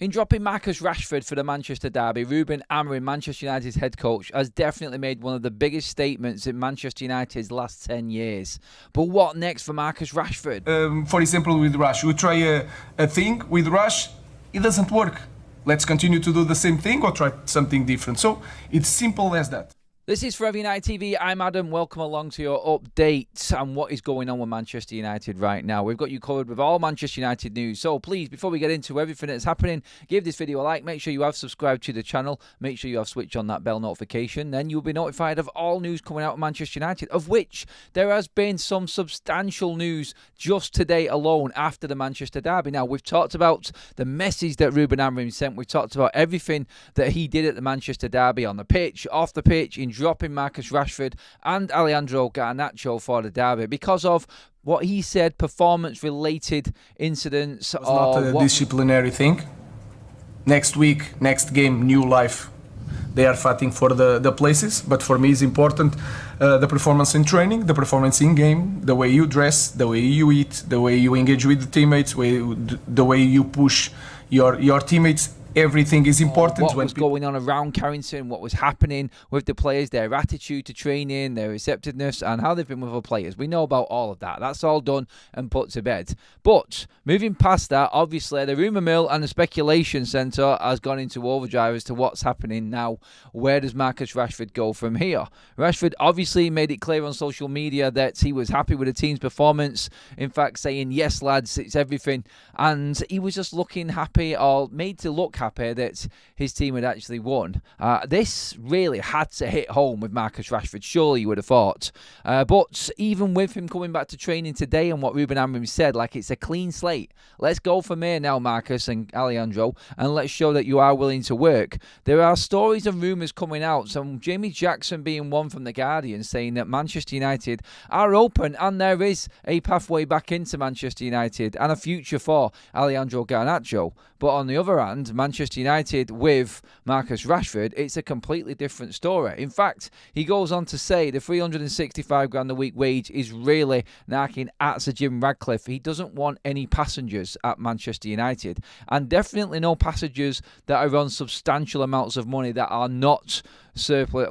In dropping Marcus Rashford for the Manchester derby, Ruben Amorim, Manchester United's head coach, has definitely made one of the biggest statements in Manchester United's last 10 years. But what next for Marcus Rashford? For example, with Rash, we try a thing with Rash, it doesn't work. Let's continue to do the same thing or try something different. So it's simple as that. This is Forever United TV. I'm Adam. Welcome along to your update on what is going on with Manchester United right now. We've got you covered with all Manchester United news. So please, before we get into everything that's happening, give this video a like. Make sure you have subscribed to the channel. Make sure you have switched on that bell notification. Then you'll be notified of all news coming out of Manchester United, of which there has been some substantial news just today alone after the Manchester derby. Now, we've talked about the message that Ruben Amorim sent. We've talked about everything that he did at the Manchester derby, on the pitch, off the pitch, in dropping Marcus Rashford and Alejandro Garnacho for the derby because of what he said, performance-related incidents. It's not a disciplinary thing. Next week, next game, new life. They are fighting for the places, but for me it's important the performance in training, the performance in game, the way you dress, the way you eat, the way you engage with the teammates, the way you push your teammates. Everything is important. What was going on around Carrington, what was happening with the players, their attitude to training, their receptiveness, and how they've been with the players. We know about all of that. That's all done and put to bed. But moving past that, obviously, the rumour mill and the speculation centre has gone into overdrive as to what's happening now. Where does Marcus Rashford go from here? Rashford obviously made it clear on social media that he was happy with the team's performance. In fact, saying, yes, lads, it's everything. And he was just looking happy, or made to look happy that his team had actually won. This really had to hit home with Marcus Rashford, surely you would have thought. But even with him coming back to training today and what Ruben Amorim said, like it's a clean slate. Let's go from here now, Marcus and Alejandro, and let's show that you are willing to work. There are stories and rumours coming out, some Jamie Jackson being one from The Guardian, saying that Manchester United are open and there is a pathway back into Manchester United and a future for Alejandro Garnacho. But on the other hand, Manchester United with Marcus Rashford, it's a completely different story. In fact, he goes on to say the 365 grand a week wage is really knocking at Sir Jim Ratcliffe. He doesn't want any passengers at Manchester United, and definitely no passengers that are on substantial amounts of money that are not surplus,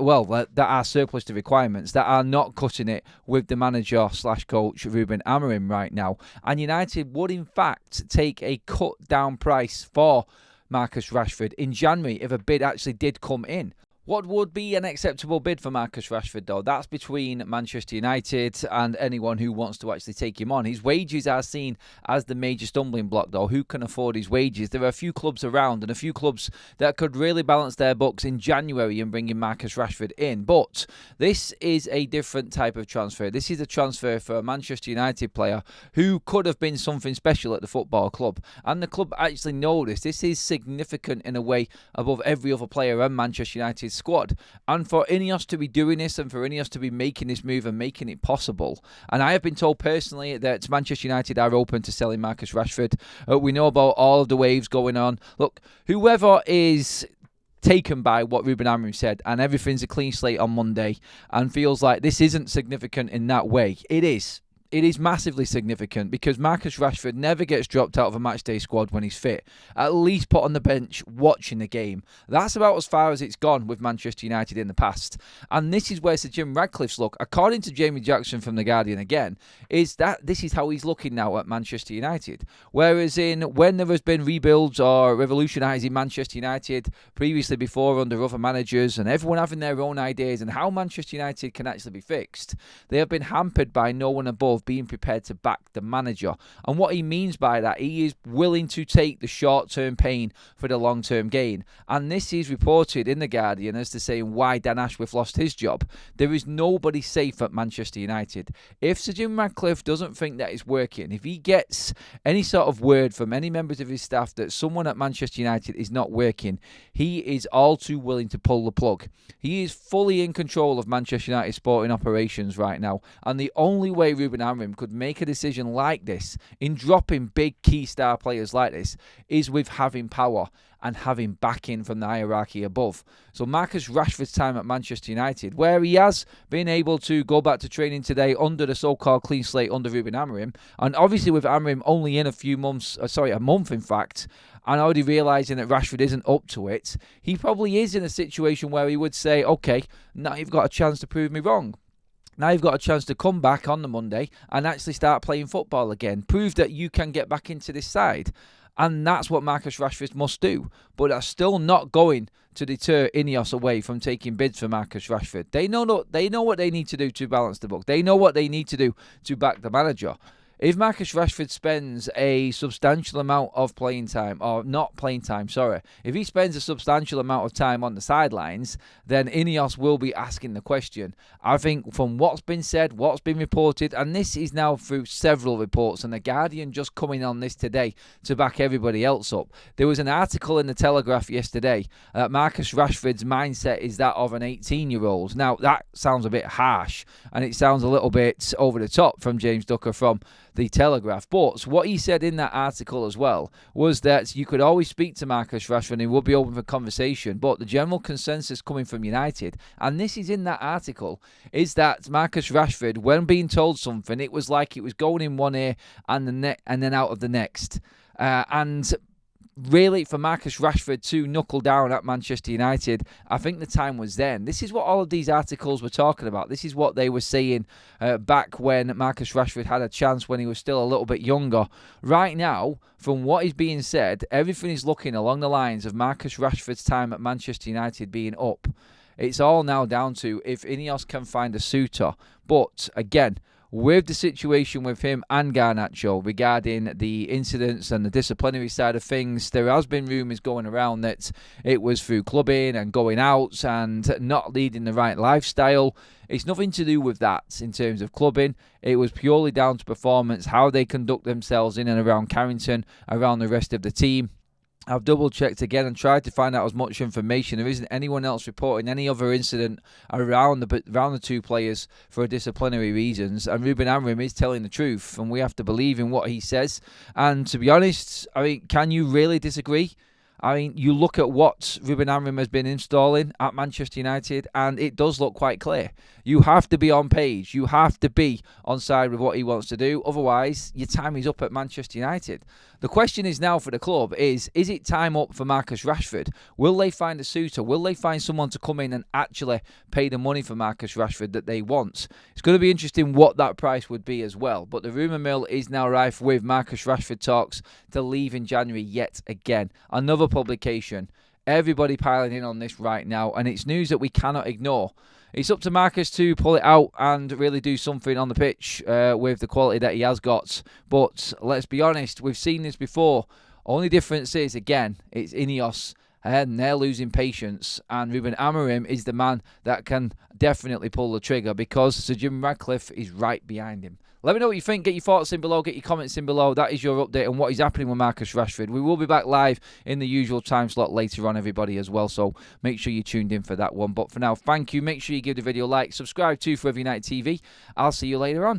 that are surplus to requirements, that are not cutting it with the manager / coach Ruben Amorim right now. And United would in fact take a cut down price for Marcus Rashford in January if a bid actually did come in. What would be an acceptable bid for Marcus Rashford, though? That's between Manchester United and anyone who wants to actually take him on. His wages are seen as the major stumbling block, though. Who can afford his wages? There are a few clubs around and a few clubs that could really balance their books in January and bringing Marcus Rashford in. But this is a different type of transfer. This is a transfer for a Manchester United player who could have been something special at the football club. And the club actually know this. This is significant in a way above every other player in Manchester United's squad. And for Ineos to be doing this and for Ineos to be making this move and making it possible, and I have been told personally that Manchester United are open to selling Marcus Rashford. We know about all of the waves going on. Look, whoever is taken by what Ruben Amorim said and everything's a clean slate on Monday and feels like this isn't significant in that way, it is. It is massively significant because Marcus Rashford never gets dropped out of a matchday squad when he's fit. At least put on the bench watching the game. That's about as far as it's gone with Manchester United in the past. And this is where Sir Jim Ratcliffe's look, according to Jamie Jackson from The Guardian again, is that this is how he's looking now at Manchester United. Whereas when there has been rebuilds or revolutionising Manchester United previously before under other managers and everyone having their own ideas and how Manchester United can actually be fixed, they have been hampered by no one above being prepared to back the manager. And what he means by that, he is willing to take the short-term pain for the long-term gain. And this is reported in The Guardian as to saying why Dan Ashworth lost his job. There is nobody safe at Manchester United. If Sir Jim Ratcliffe doesn't think that it's working, if he gets any sort of word from any members of his staff that someone at Manchester United is not working, he is all too willing to pull the plug. He is fully in control of Manchester United sporting operations right now. And the only way Ruben Amorim could make a decision like this in dropping big key star players like this is with having power and having backing from the hierarchy above. So Marcus Rashford's time at Manchester United, where he has been able to go back to training today under the so-called clean slate under RUBEN AMORIM, and obviously with Amorim only in a month in fact, and already realising that Rashford isn't up to it, he probably is in a situation where he would say, okay, now you've got a chance to prove me wrong. Now you've got a chance to come back on the Monday and actually start playing football again. Prove that you can get back into this side. And that's what Marcus Rashford must do. But that's still not going to deter Ineos away from taking bids for Marcus Rashford. They know what they need to do to balance the book. They know what they need to do to back the manager. If Marcus Rashford spends a substantial amount of playing time, or not playing time, sorry, if he spends a substantial amount of time on the sidelines, then Ineos will be asking the question. I think from what's been said, what's been reported, and this is now through several reports, and The Guardian just coming on this today to back everybody else up. There was an article in the Telegraph yesterday that Marcus Rashford's mindset is that of an 18-year-old. Now, that sounds a bit harsh, and it sounds a little bit over the top from James Ducker from the Telegraph. But what he said in that article as well was that you could always speak to Marcus Rashford and he would be open for conversation. But the general consensus coming from United, and this is in that article, is that Marcus Rashford, when being told something, it was like it was going in one ear and then out of the next. And really, for Marcus Rashford to knuckle down at Manchester United, I think the time was then. This is what all of these articles were talking about. This is what they were saying back when Marcus Rashford had a chance when he was still a little bit younger. Right now, from what is being said, everything is looking along the lines of Marcus Rashford's time at Manchester United being up. It's all now down to if Ineos can find a suitor. But again, with the situation with him and Garnacho regarding the incidents and the disciplinary side of things, there has been rumours going around that it was through clubbing and going out and not leading the right lifestyle. It's nothing to do with that in terms of clubbing. It was purely down to performance, how they conduct themselves in and around Carrington, around the rest of the team. I've double-checked again and tried to find out as much information. There isn't anyone else reporting any other incident around the two players for disciplinary reasons. And RUBEN AMORIM is telling the truth, and we have to believe in what he says. And to be honest, I mean, can you really disagree? I mean, you look at what RUBEN AMORIM has been installing at Manchester United, and it does look quite clear. You have to be on page. You have to be on side with what he wants to do. Otherwise, your time is up at Manchester United. The question is now for the club is it time up for Marcus Rashford? Will they find a suitor? Will they find someone to come in and actually pay the money for Marcus Rashford that they want? It's going to be interesting what that price would be as well. But the rumour mill is now rife with Marcus Rashford talks to leave in January yet again. Another publication. Everybody piling in on this right now, and it's news that we cannot ignore. It's up to Marcus to pull it out and really do something on the pitch with the quality that he has got. But let's be honest, we've seen this before. Only difference is, again, it's Ineos and they're losing patience, and RUBEN AMORIM is the man that can definitely pull the trigger because Sir Jim Ratcliffe is right behind him. Let me know what you think. Get your thoughts in below. Get your comments in below. That is your update on what is happening with Marcus Rashford. We will be back live in the usual time slot later on, everybody, as well. So make sure you tuned in for that one. But for now, thank you. Make sure you give the video a like. Subscribe to FUTV United TV. I'll see you later on.